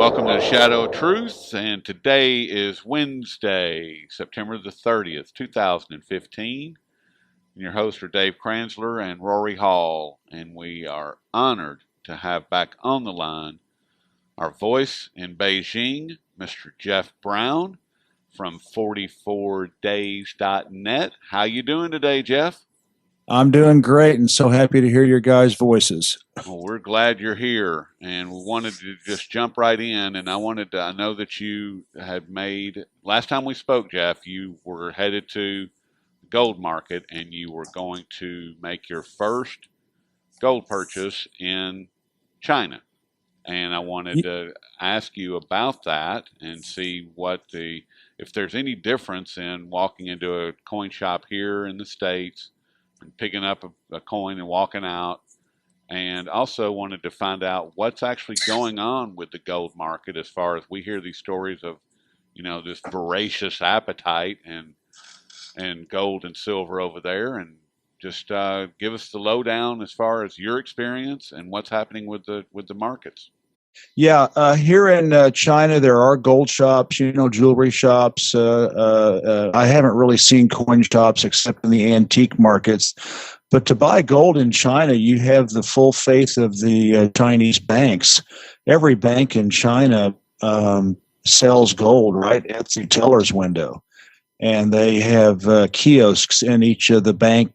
Welcome to the Shadow of Truth, and today is Wednesday, September the 30th, 2015. And your hosts are Dave Kranzler and Rory Hall, and we are honored to have back on the line our voice in Beijing, Mr. Jeff Brown from 44days.net. How you doing today, Jeff? I'm doing great and so happy to hear your guys' voices. Well, we're glad you're here, and we wanted to just jump right in. And I know that you had made, last time we spoke, Jeff, you were headed to the gold market and you were going to make your first gold purchase in China. And I wanted to ask you about that and see if there's any difference in walking into a coin shop here in the States and picking up a coin and walking out. And also wanted to find out what's actually going on with the gold market as far as we hear these stories of, this voracious appetite and gold and silver over there. And just give us the lowdown as far as your experience and what's happening with the markets. Yeah, here in China, there are gold shops, jewelry shops. I haven't really seen coin shops except in the antique markets. But to buy gold in China, you have the full faith of the Chinese banks. Every bank in China sells gold right at the teller's window. And they have kiosks in each of the bank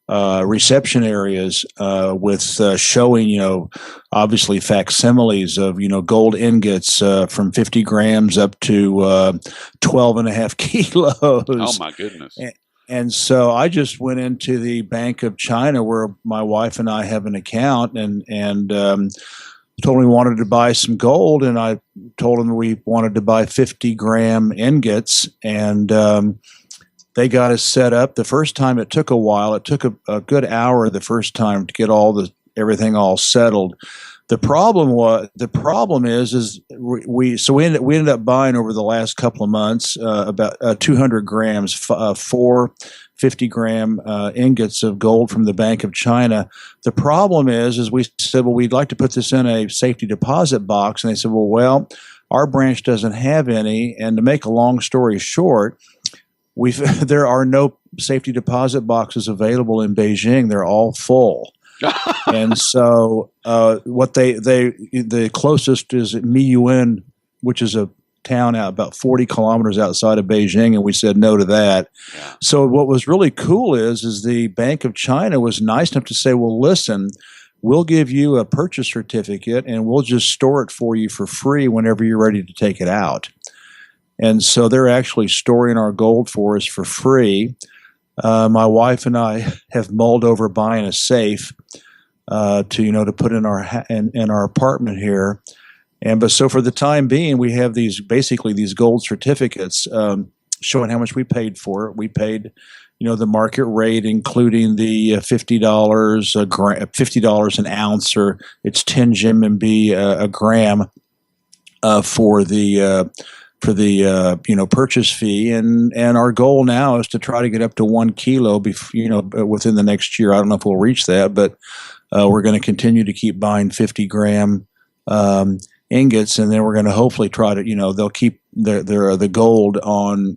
reception areas with showing, obviously facsimiles of, gold ingots from 50 grams up to 12 and a half kilos. Oh, my goodness. And so I just went into the Bank of China where my wife and I have an account and told them we wanted to buy some gold. And I told them we wanted to buy 50-gram ingots. And they got us set up. The first time it took a while. It took a good hour the first time to get everything all settled. The problem is we ended up buying over the last couple of months about 200 grams, 4 50-gram ingots of gold from the Bank of China. The problem is we said, well, we'd like to put this in a safety deposit box, and they said, well, our branch doesn't have any. And to make a long story short, there are no safety deposit boxes available in Beijing. They're all full. And so the closest is Miyuan, which is a town out about 40 kilometers outside of Beijing, and we said no to that. Yeah. So what was really cool is the Bank of China was nice enough to say, well, listen, we'll give you a purchase certificate and we'll just store it for you for free whenever you're ready to take it out. And so they're actually storing our gold for us for free. My wife and I have mulled over buying a safe to put in our apartment here, but so for the time being, we have these gold certificates showing how much we paid for it. We paid, the market rate, including the $50 an ounce, or it's 10 renminbi a gram for the purchase fee, and our goal now is to try to get up to 1 kilo, within the next year. I don't know if we'll reach that, but we're going to continue to keep buying 50-gram ingots, and then we're going to hopefully try to, they'll keep the gold on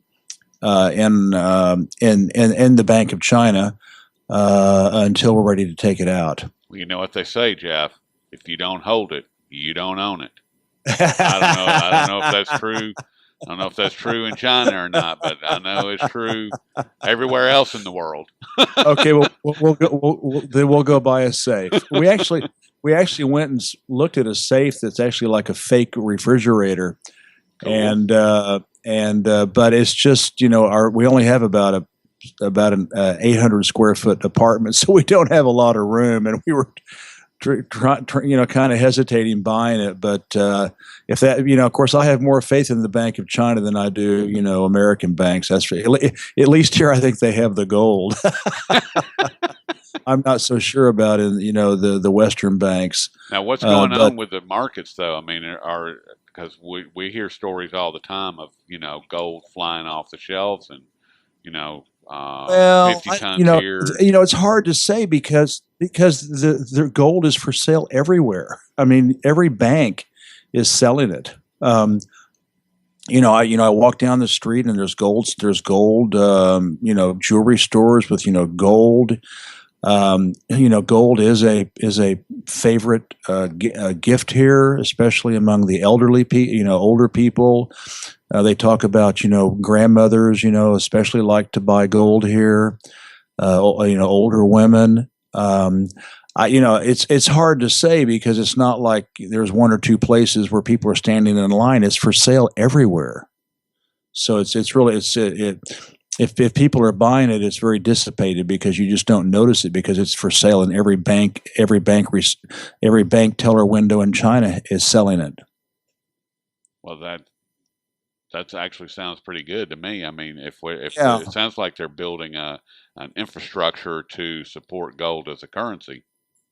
in the Bank of China until we're ready to take it out. Well, you know what they say, Jeff? If you don't hold it, you don't own it. I don't know if that's true. I don't know if that's true in China or not, but I know it's true everywhere else in the world. Okay, well, we'll go buy a safe. We actually went and looked at a safe that's actually like a fake refrigerator, cool. But it's just we only have about an 800 square foot apartment, so we don't have a lot of room, and we were kind of hesitating buying it, but if that, of course, I have more faith in the Bank of China than I do, American banks. That's for, at least here, I think they have the gold. I'm not so sure about the Western banks. Now, what's going on with the markets, though? I mean, because we hear stories all the time of gold flying off the shelves and 50 tons here. It's hard to say because the gold is for sale everywhere. I mean, every bank is selling it. I walk down the street and there's gold, jewelry stores with gold. Gold is a favorite gift here, especially among the older people. They talk about grandmothers, especially like to buy gold here. Older women. It's hard to say because it's not like there's one or two places where people are standing in line. It's for sale everywhere. So it's really if people are buying it, it's very dissipated because you just don't notice it because it's for sale in every bank teller window in China is selling it. Well, that actually sounds pretty good to me. I mean, Yeah. it sounds like they're building an infrastructure to support gold as a currency.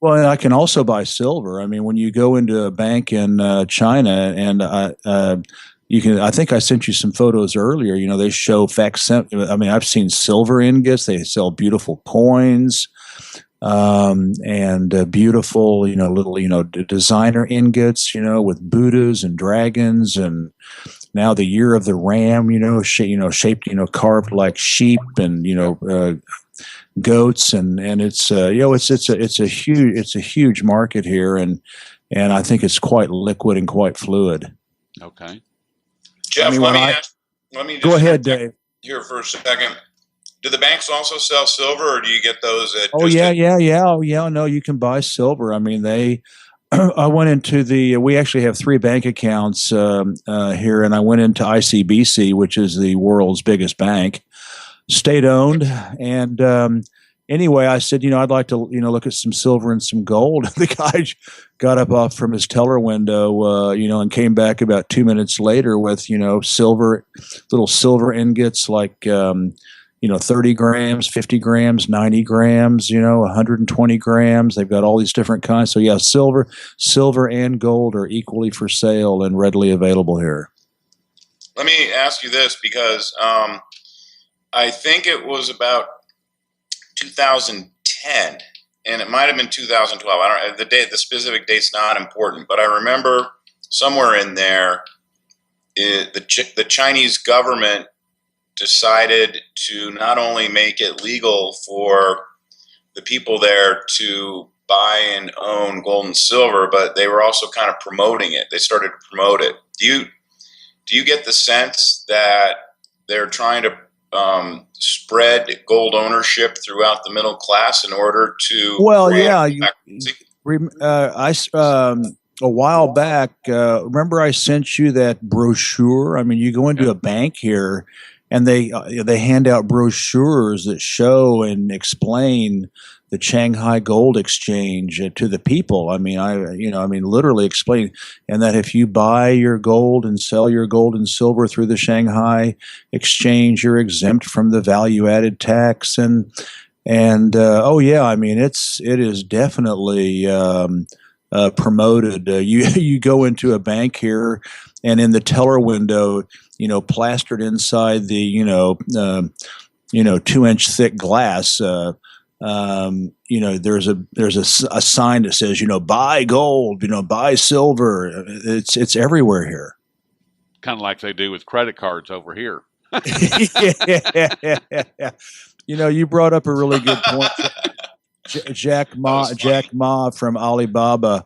Well, and I can also buy silver. I mean, when you go into a bank in China, and you can. I think I sent you some photos earlier. They show I mean, I've seen silver ingots. They sell beautiful coins, and beautiful, little, designer ingots, with Buddhas and dragons, and now the year of the ram, shaped, carved like sheep, and goats, and it's a huge market here, and I think it's quite liquid and quite fluid. Okay, Jeff, let me go just ahead, Dave. here for a second. Do the banks also sell silver, or do you get those at? Oh yeah. Oh yeah. No, you can buy silver. I mean, they. I went into we actually have 3 bank accounts here, and I went into ICBC, which is the world's biggest bank, state owned, and anyway, I said, I'd like to, look at some silver and some gold. The guy got up off from his teller window, and came back about 2 minutes later with, little silver ingots like, 30 grams, 50 grams, 90 grams, 120 grams. They've got all these different kinds. So yeah, silver and gold are equally for sale and readily available here. Let me ask you this because I think it was about 2010, and it might have been 2012. I don't the specific date's not important, but I remember somewhere in there, the Chinese government decided to not only make it legal for the people there to buy and own gold and silver, but they were also kind of promoting it. They started to promote it. Do you get the sense that they're trying to spread gold ownership throughout the middle class in order to? Well, yeah, a while back. Remember, I sent you that brochure. I mean, you go into a bank here, and they hand out brochures that show and explain the Shanghai Gold Exchange to the people. I mean, literally explain, and that if you buy your gold and sell your gold and silver through the Shanghai Exchange, you're exempt from the value-added tax. Oh yeah, I mean, it is definitely promoted. You go into a bank here, and in the teller window, plastered inside the 2-inch thick glass, there's a sign that says, buy gold, buy silver. It's everywhere here. Kind of like they do with credit cards over here. Yeah. You brought up a really good point. Jack Ma from Alibaba.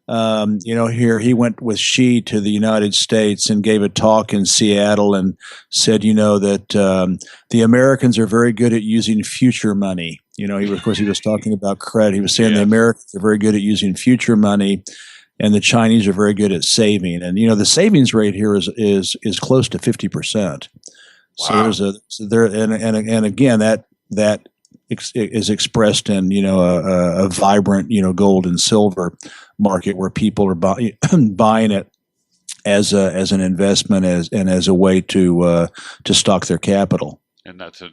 Here he went with Xi to the United States and gave a talk in Seattle and said, that the Americans are very good at using future money. He was talking about credit. He was saying the Americans are very good at using future money, and the Chinese are very good at saving. And the savings rate here is close to 50%. Wow. So and again that is expressed in a vibrant gold and silver market where people are buying it as an investment and as a way to stock their capital. And that's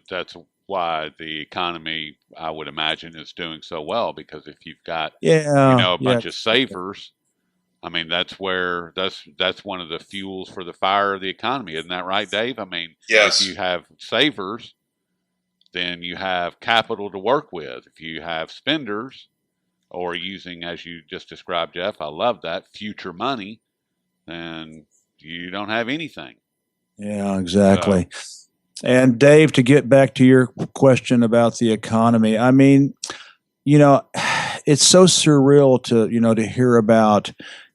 why the economy, I would imagine, is doing so well, because if you've got a bunch of savers, I mean, that's one of the fuels for the fire of the economy. Isn't that right, Dave? I mean, yes. If you have savers, then you have capital to work with. If you have spenders, or using, as you just described, Jeff, I love that, future money, then you don't have anything. Yeah, exactly. And Dave, to get back to your question about the economy, I mean, you know, it's so surreal to hear about,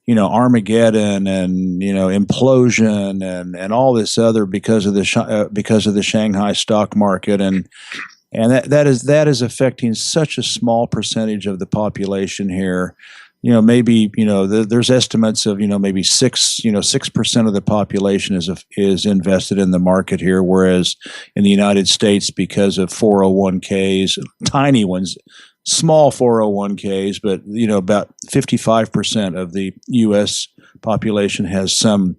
Armageddon and, implosion and all this other because of the Shanghai stock market. And that is affecting such a small percentage of the population here. Maybe there's estimates of maybe 6% of the population is invested in the market here, whereas in the United States, because of 401ks, tiny ones, small 401ks, but about 55% of the U.S. population has some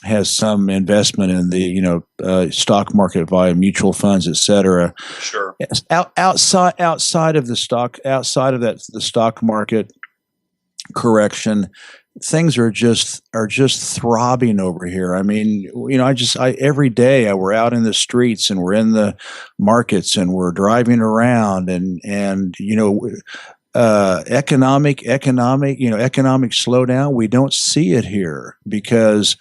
investment in the stock market via mutual funds, et cetera. Sure. Yes, outside of the stock market correction, things are just throbbing over here. I mean, every day we're out in the streets and we're in the markets and we're driving around and economic slowdown. We don't see it here because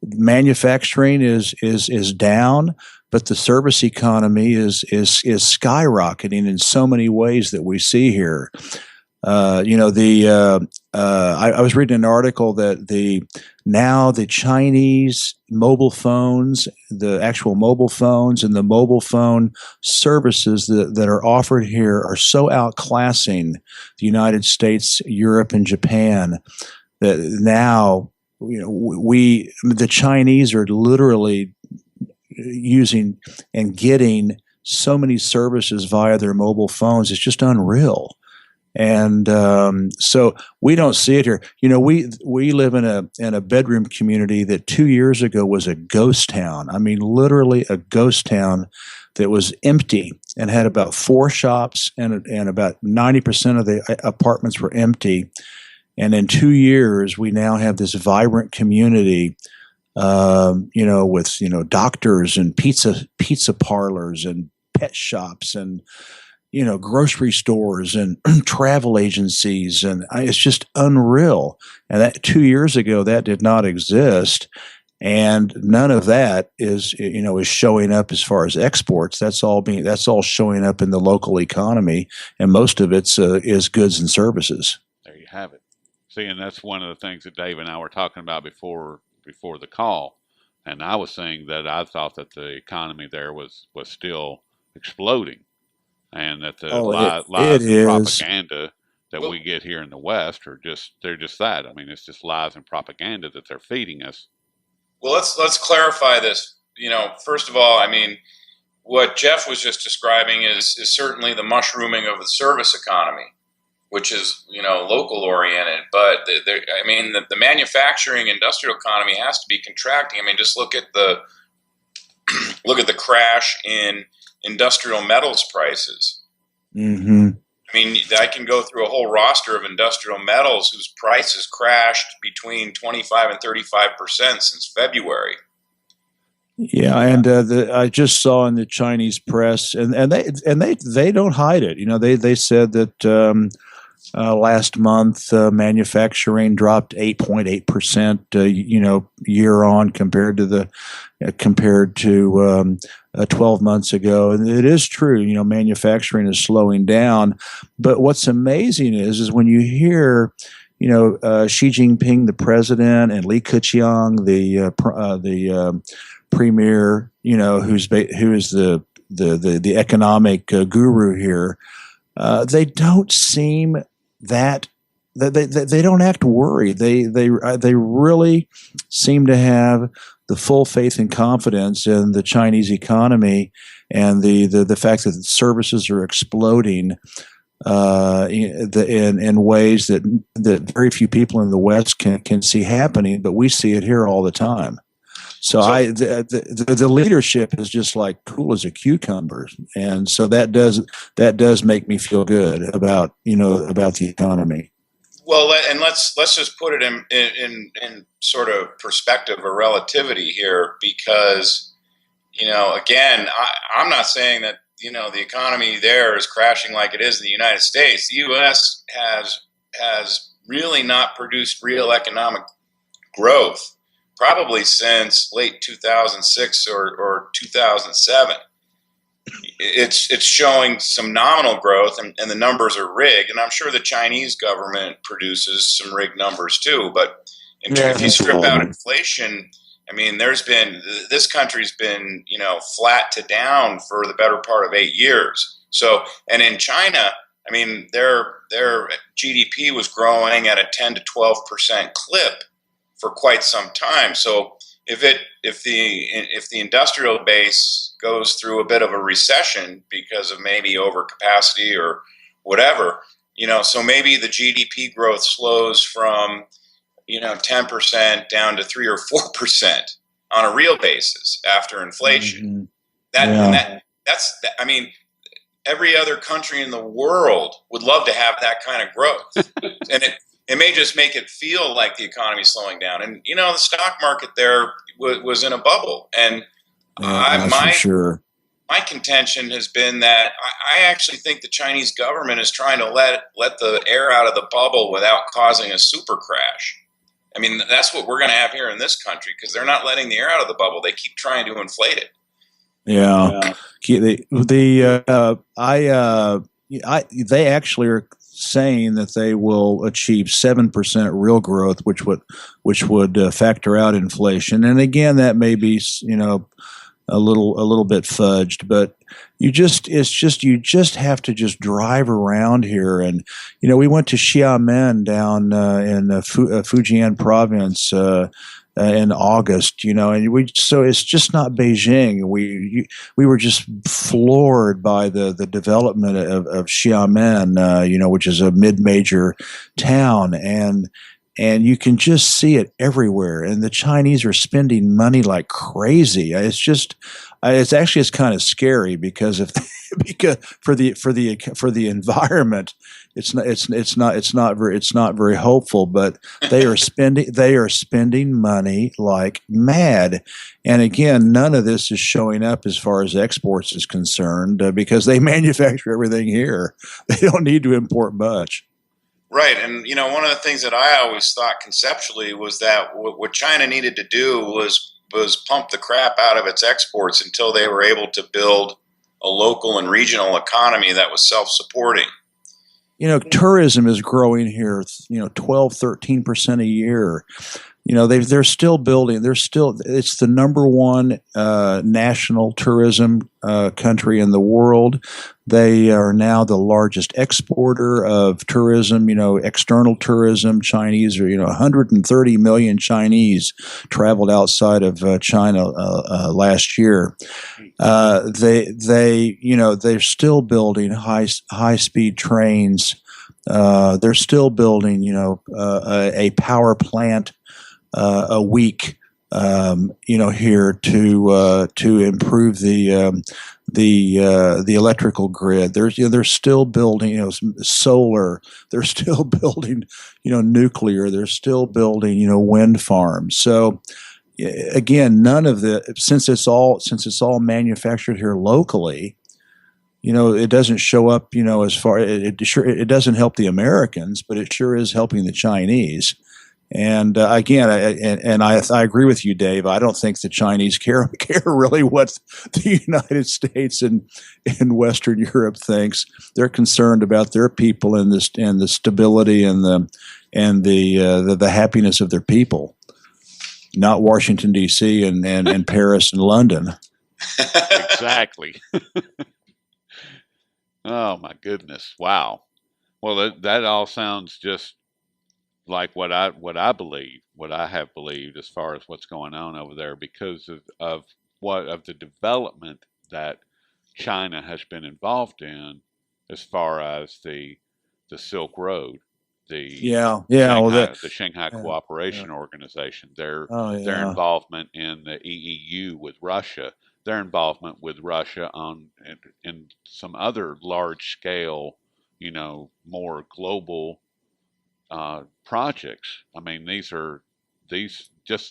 manufacturing is down, but the service economy is skyrocketing in so many ways that we see here. I was reading an article that the Chinese mobile phones, the actual mobile phones and the mobile phone services that are offered here are so outclassing the United States, Europe, and Japan that now the Chinese are literally using and getting so many services via their mobile phones. It's just unreal. And so we don't see it here. We live in a bedroom community that 2 years ago was a ghost town. I mean, literally a ghost town that was empty and had about 4 shops and about 90% of the apartments were empty. And in 2 years, we now have this vibrant community, with doctors and pizza parlors and pet shops and grocery stores and travel agencies, and it's just unreal. And that 2 years ago, that did not exist, and none of that is showing up as far as exports. That's all showing up in the local economy, and most of it's is goods and services. There you have it. See, and that's one of the things that Dave and I were talking about before the call, and I was saying that I thought that the economy there was still exploding. And that the lies and propaganda that we get here in the West they're just that. I mean, it's just lies and propaganda that they're feeding us. Well, let's clarify this. First of all, I mean, what Jeff was just describing is certainly the mushrooming of the service economy, which is local oriented. But the manufacturing industrial economy has to be contracting. I mean, just look at the crash in industrial metals prices. Mm-hmm. I mean, I can go through a whole roster of industrial metals whose prices crashed between 25 and 35% since February. Yeah, and I just saw in the Chinese press, and they don't hide it. They said that last month manufacturing dropped 8.8%, year on compared to 12 months ago. And it is true, manufacturing is slowing down. But what's amazing is when you hear, Xi Jinping, the president, and Li Keqiang, the premier, who is the economic guru here, they don't seem that they don't act worried. They really seem to have the full faith and confidence in the Chinese economy and the fact that the services are exploding in ways that very few people in the West can see happening, but we see it here all the time. So the leadership is just like cool as a cucumber, and so that does make me feel good about the economy. Well, and let's just put it in sort of perspective or relativity here, because again, I'm not saying that the economy there is crashing like it is in the United States. The U.S. has really not produced real economic growth, probably since late 2006 or 2007. It's showing some nominal growth, and the numbers are rigged. And I'm sure the Chinese government produces some rigged numbers too. But if you strip out inflation, I mean, this country's been flat to down for the better part of 8 years. So, and in China, I mean, their GDP was growing at a 10 to 12% clip for quite some time. So if the industrial base goes through a bit of a recession because of maybe overcapacity or whatever, so maybe the GDP growth slows from 10% down to 3 or 4% on a real basis after inflation. I mean, every other country in the world would love to have that kind of growth, and it may just make it feel like the economy is slowing down. And the stock market there was in a bubble, and my contention has been that I actually think the Chinese government is trying to let the air out of the bubble without causing a super crash. I mean, that's what we're going to have here in this country, because they're not letting the air out of the bubble. They keep trying to inflate it. Yeah. They actually are saying that they will achieve 7% real growth, which would factor out inflation. And again, that may be a little bit fudged, but you just have to just drive around here. And we went to Xiamen down in Fujian province in August, and so it's just not Beijing. We were just floored by the development of Xiamen, which is a mid-major town, and you can just see it everywhere. And the Chinese are spending money like crazy. It's kind of scary because for the environment, it's not very hopeful. But they are spending money like mad. And again, none of this is showing up as far as exports is concerned because they manufacture everything here. They don't need to import much. Right. And, one of the things that I always thought conceptually was that what China needed to do was pump the crap out of its exports until they were able to build a local and regional economy that was self-supporting. Tourism is growing here, 12, 13% a year. They're still building. It's the number one national tourism country in the world. They are now the largest exporter of tourism, external tourism. Chinese are, 130 million Chinese traveled outside of China last year. They're still building high speed trains. They're still building, a power plant a week, here to improve the electrical grid. They're still building, solar. They're still building, nuclear. They're still building, wind farms. So again, none of since it's all manufactured here locally, it doesn't show up, as far it doesn't help the Americans, but it sure is helping the Chinese. And again, I agree with you, Dave. I don't think the Chinese care really what the United States and Western Europe thinks. They're concerned about their people and the stability and the happiness of their people, not Washington D.C. and Paris and London. Exactly. Oh my goodness! Wow. Well, that all sounds just like what I believe, what I have believed as far as what's going on over there, because of the development that China has been involved in, as far as the Silk Road, the Shanghai Cooperation Organization, their involvement in the EEU with Russia, their involvement with Russia in some other large scale, more global projects. I mean,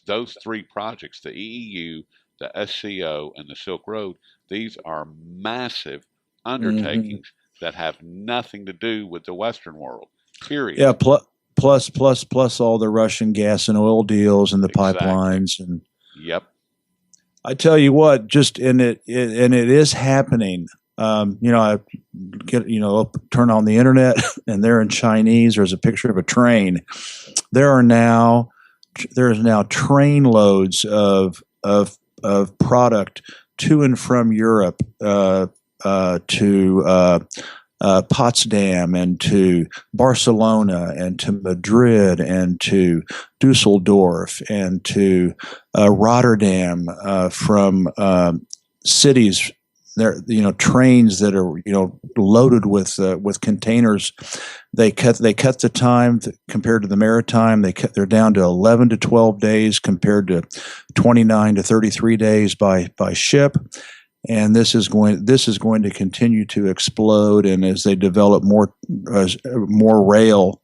those three projects, the EEU, the SCO, and the Silk Road, these are massive undertakings that have nothing to do with the Western world, period. Yeah, plus plus all the Russian gas and oil deals and the Exactly. pipelines. And Yep. I tell you what, just and it is happening. I get turn on the internet and there in Chinese there's a picture of a train. There is now train loads of product to and from Europe to Potsdam and to Barcelona and to Madrid and to Dusseldorf and to Rotterdam from cities. There, trains that are loaded with containers. They cut the time compared to the maritime. They're down to 11 to 12 days compared to 29 to 33 days by ship. And this is going to continue to explode. And as they develop more rail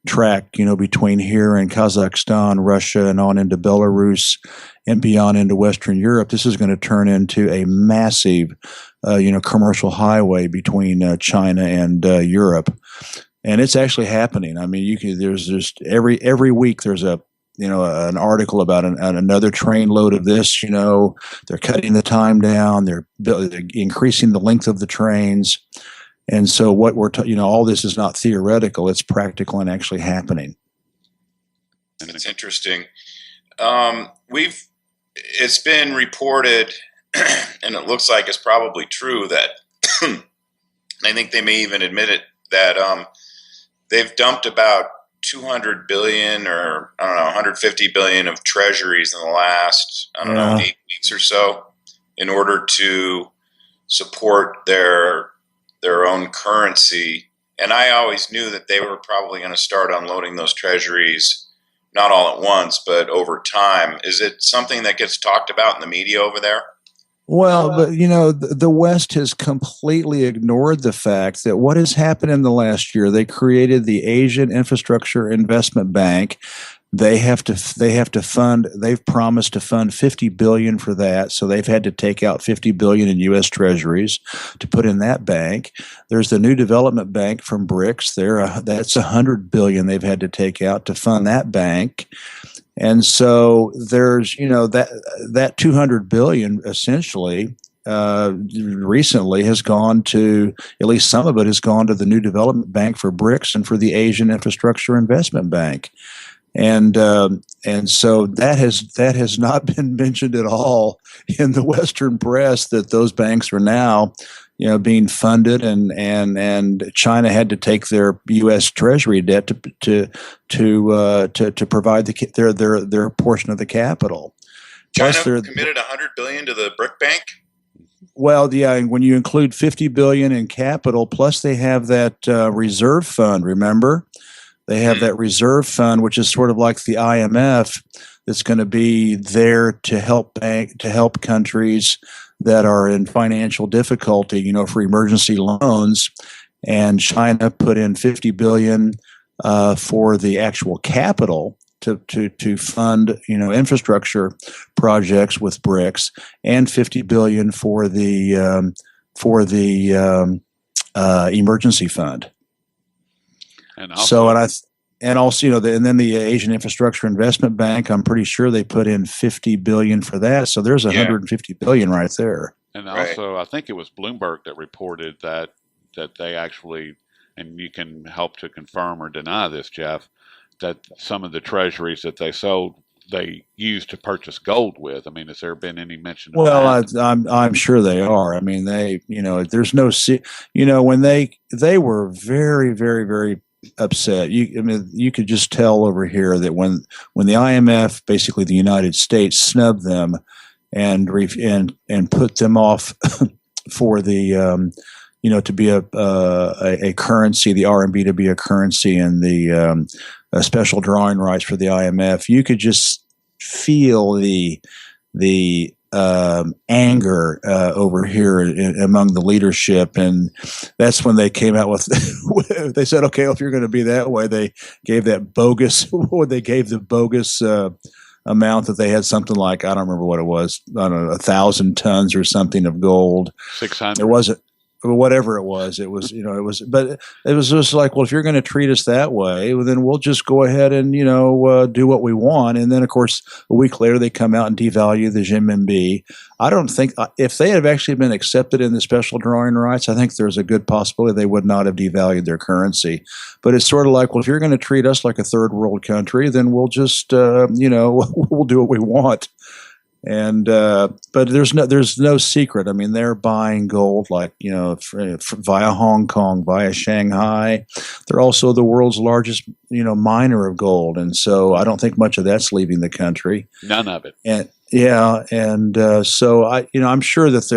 track, between here and Kazakhstan, Russia, and on into Belarus and beyond into Western Europe, this is going to turn into a massive, commercial highway between China and Europe. And it's actually happening. I mean, there's just every week there's an article about another train load of this. They're cutting the time down. They're increasing the length of the trains. And so what all this is not theoretical; it's practical and actually happening. It's interesting. It's been reported, and it looks like it's probably true that I think they may even admit it that they've dumped about 200 billion or 150 billion of treasuries in the last 8 weeks or so in order to support their own currency. And I always knew that they were probably going to start unloading those treasuries, not all at once, but over time. Is it something that gets talked about in the media over there? Well, but the West has completely ignored the fact that what has happened in the last year. They created the Asian Infrastructure Investment Bank. They have to fund. They've promised to fund $50 billion for that, so they've had to take out $50 billion in U.S. Treasuries to put in that bank. There's the New Development Bank from BRICS. That's $100 billion they've had to take out to fund that bank. And so there's, that $200 billion essentially recently has gone to, at least some of it has gone to the New Development Bank for BRICS and for the Asian Infrastructure Investment Bank. And so that has not been mentioned at all in the Western press, that those banks are now being funded, and China had to take their U.S. Treasury debt to provide their portion of the capital. China committed $100 billion to the BRIC Bank. Well, yeah, and when you include $50 billion in capital, plus they have that reserve fund. Remember, they have that reserve fund, which is sort of like the IMF, that's going to be there to help countries that are in financial difficulty, for emergency loans. And China put in $50 billion for the actual capital to fund infrastructure projects with BRICS, and $50 billion for the emergency fund. And also, and then the Asian Infrastructure Investment Bank, I'm pretty sure they put in $50 billion for that. So there's $150 billion right there. And also, I think it was Bloomberg that reported that they actually, and you can help to confirm or deny this, Jeff, that some of the treasuries that they sold, they used to purchase gold with. I mean, has there been any mention of that? Well, I'm sure they are. I mean, there's no, when they were very, very, very upset. You could just tell over here that when the IMF, basically the United States, snubbed them and put them off for the to be a currency, the RMB to be a currency, and the special drawing rights for the IMF, you could just feel the anger over here among the leadership. And that's when they came out with they said, okay, if you're going to be that way, they gave that bogus amount that they had, something like, I don't remember what it was, I don't know, 1,000 tons or something of gold. 600. There wasn't. whatever it was, but it was just like, well, if you're going to treat us that way, well, then we'll just go ahead and, do what we want. And then, of course, a week later, they come out and devalue the renminbi. I don't think if they had actually been accepted in the special drawing rights, I think there's a good possibility they would not have devalued their currency. But it's sort of like, well, if you're going to treat us like a third world country, then we'll just, we'll do what we want. And but there's no secret. I mean, they're buying gold like via Hong Kong, via Shanghai. They're also the world's largest miner of gold, and so I don't think much of that's leaving the country. None of it. And yeah, and so I'm sure that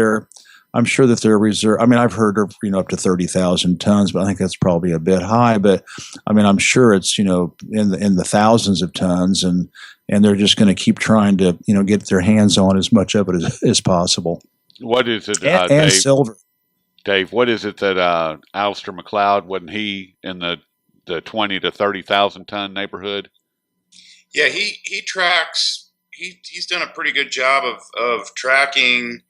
their reserve. I mean, I've heard of up to 30,000 tons, but I think that's probably a bit high. But I mean, I'm sure it's in the thousands of tons, and they're just going to keep trying to get their hands on as much of it as possible. What is it, and Dave? Silver. Dave, what is it that Alistair McLeod, wasn't he in the 20 to 30,000 ton neighborhood? Yeah, he tracks. He's done a pretty good job of tracking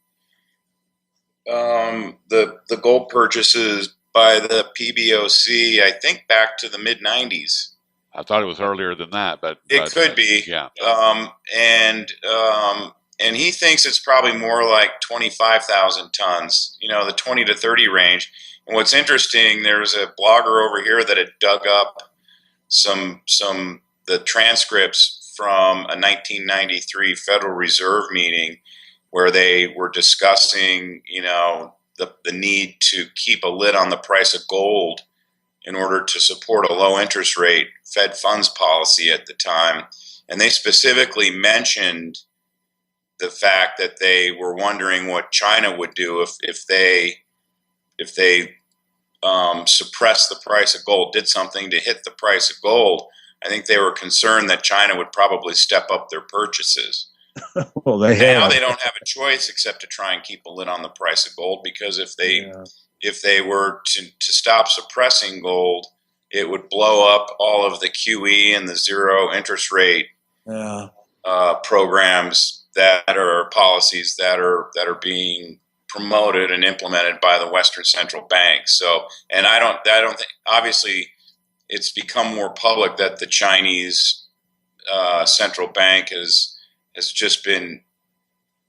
the gold purchases by the PBOC. I think back to the mid 90s. I thought it was earlier than that, but it could be. Yeah. And he thinks it's probably more like 25,000 tons. The 20 to 30 range. And what's interesting, there's a blogger over here that had dug up the transcripts from a 1993 Federal Reserve meeting where they were discussing, the need to keep a lid on the price of gold in order to support a low interest rate Fed funds policy at the time. And they specifically mentioned the fact that they were wondering what China would do if they suppressed the price of gold, did something to hit the price of gold. I think they were concerned that China would probably step up their purchases. Well, now they don't have a choice except to try and keep a lid on the price of gold, because if they were to stop suppressing gold, it would blow up all of the QE and the zero interest rate programs that are policies that are being promoted and implemented by the Western central banks. So, and I don't think, obviously, it's become more public that the Chinese central bank has just been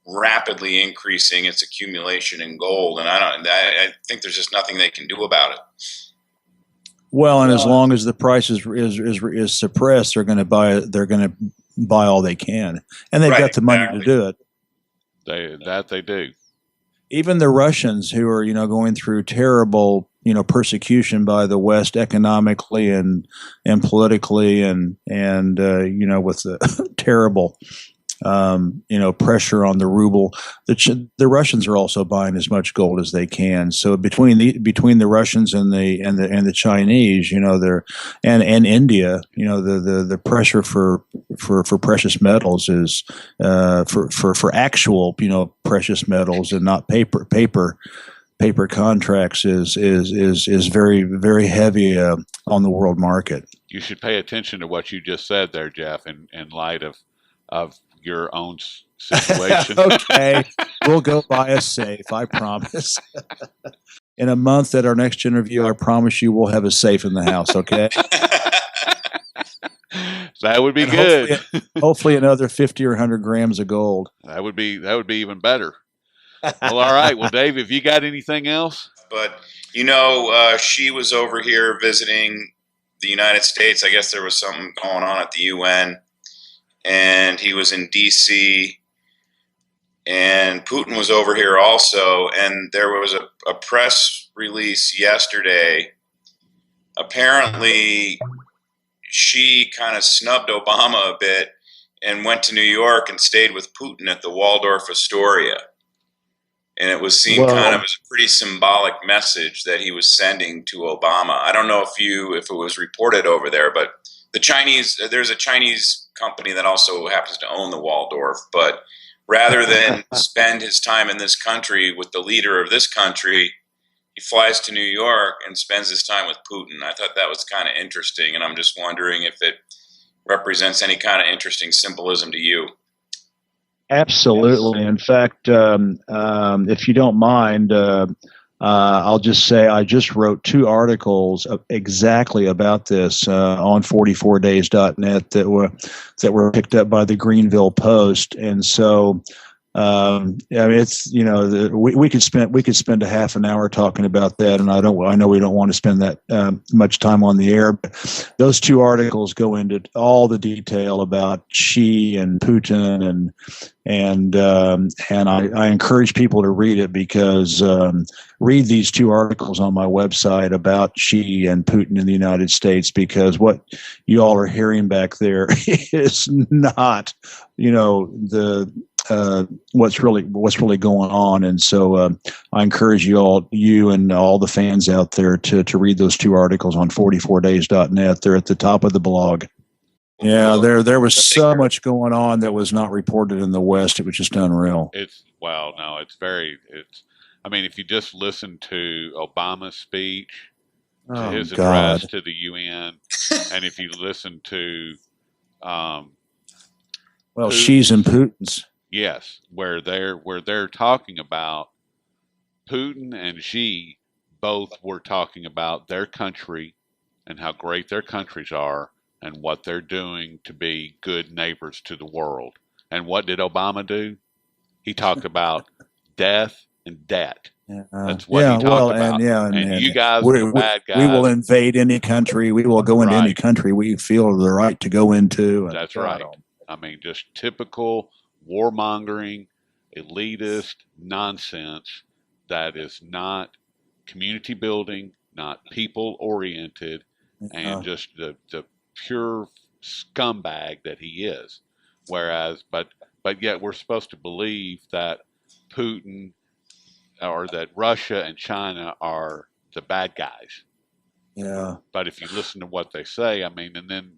rapidly increasing its accumulation in gold, and I think there's just nothing they can do about it. Well, and as long as the price is suppressed, they're going to buy all they can, and they've got the money to do it. They do. Even the Russians, who are going through terrible persecution by the West economically and politically, and with the terrible pressure on the ruble. The Russians are also buying as much gold as they can. So between the Russians and the Chinese, and India, the pressure for precious metals is for actual precious metals and not paper contracts is very, very heavy on the world market. You should pay attention to what you just said there, Jeff, in light of your own situation. Okay, we'll go buy a safe, I promise. In a month at our next interview, I promise you we'll have a safe in the house, okay? That would be good. Hopefully another 50 or 100 grams of gold. That would be even better. Well, all right. Well, Dave, have you got anything else? But, she was over here visiting the United States. I guess there was something going on at the UN. And he was in D.C., and Putin was over here also. And there was a press release yesterday. Apparently, she kind of snubbed Obama a bit and went to New York and stayed with Putin at the Waldorf Astoria. And it was seen kind of as a pretty symbolic message that he was sending to Obama. I don't know if it was reported over there, but there's a Chinese company that also happens to own the Waldorf. But rather than spend his time in this country with the leader of this country, he flies to New York and spends his time with Putin. I thought that was kind of interesting, and I'm just wondering if it represents any kind of interesting symbolism to you. Absolutely. In fact, if you don't mind, I'll just say I just wrote 2 articles exactly about this on 44days.net that were picked up by the Greenville Post, and so I mean, it's we could spend a half an hour talking about that, and I know we don't want to spend that much time on the air. But those 2 articles go into all the detail about Xi and Putin, and I encourage people to read it, because read these 2 articles on my website about Xi and Putin in the United States, because what you all are hearing back there is not what's really going on. And so I encourage you and all the fans out there to read those 2 articles on 44days.net. They're at the top of the blog. Yeah, there was so much going on that was not reported in the West. It was just unreal. I mean, if you just listen to Obama's speech, to his God. address to the UN, and if you listen to Xi's and Putin's. Yes, where they're talking about Putin and Xi both were talking about their country and how great their countries are and what they're doing to be good neighbors to the world. And what did Obama do? He talked about death and debt. That's what he talked about. And you guys are the bad guys. We will invade any country. We will go into any country we feel the right to go into. That's right. I mean, just typical warmongering, elitist nonsense that is not community building, not people oriented, and just the pure scumbag that he is. Whereas, but yet we're supposed to believe that Putin or that Russia and China are the bad guys. Yeah. But if you listen to what they say, I mean, and then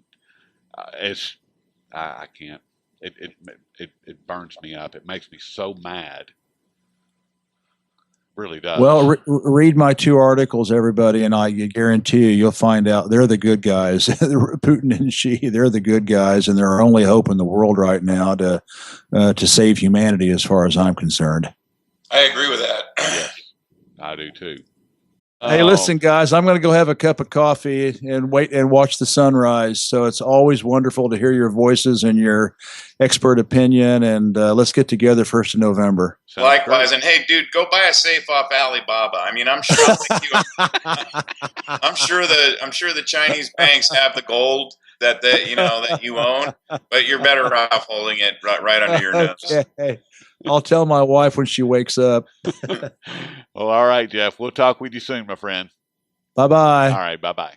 I can't. It burns me up. It makes me so mad. Really does. Well, read my 2 articles, everybody, and I guarantee you'll find out they're the good guys. Putin and Xi, they're the good guys, and they're our only hope in the world right now to save humanity, as far as I'm concerned. I agree with that. Yes, I do too. Hey, listen, guys, I'm going to go have a cup of coffee and wait and watch the sunrise. So it's always wonderful to hear your voices and your expert opinion. And let's get together 1st of November. Likewise. And hey, dude, go buy a safe off Alibaba. I mean, I'm sure I'm sure the Chinese banks have the gold that you own, but you're better off holding it right under your nose. Okay. I'll tell my wife when she wakes up. Well, all right, Jeff. We'll talk with you soon, my friend. Bye-bye. All right, bye-bye.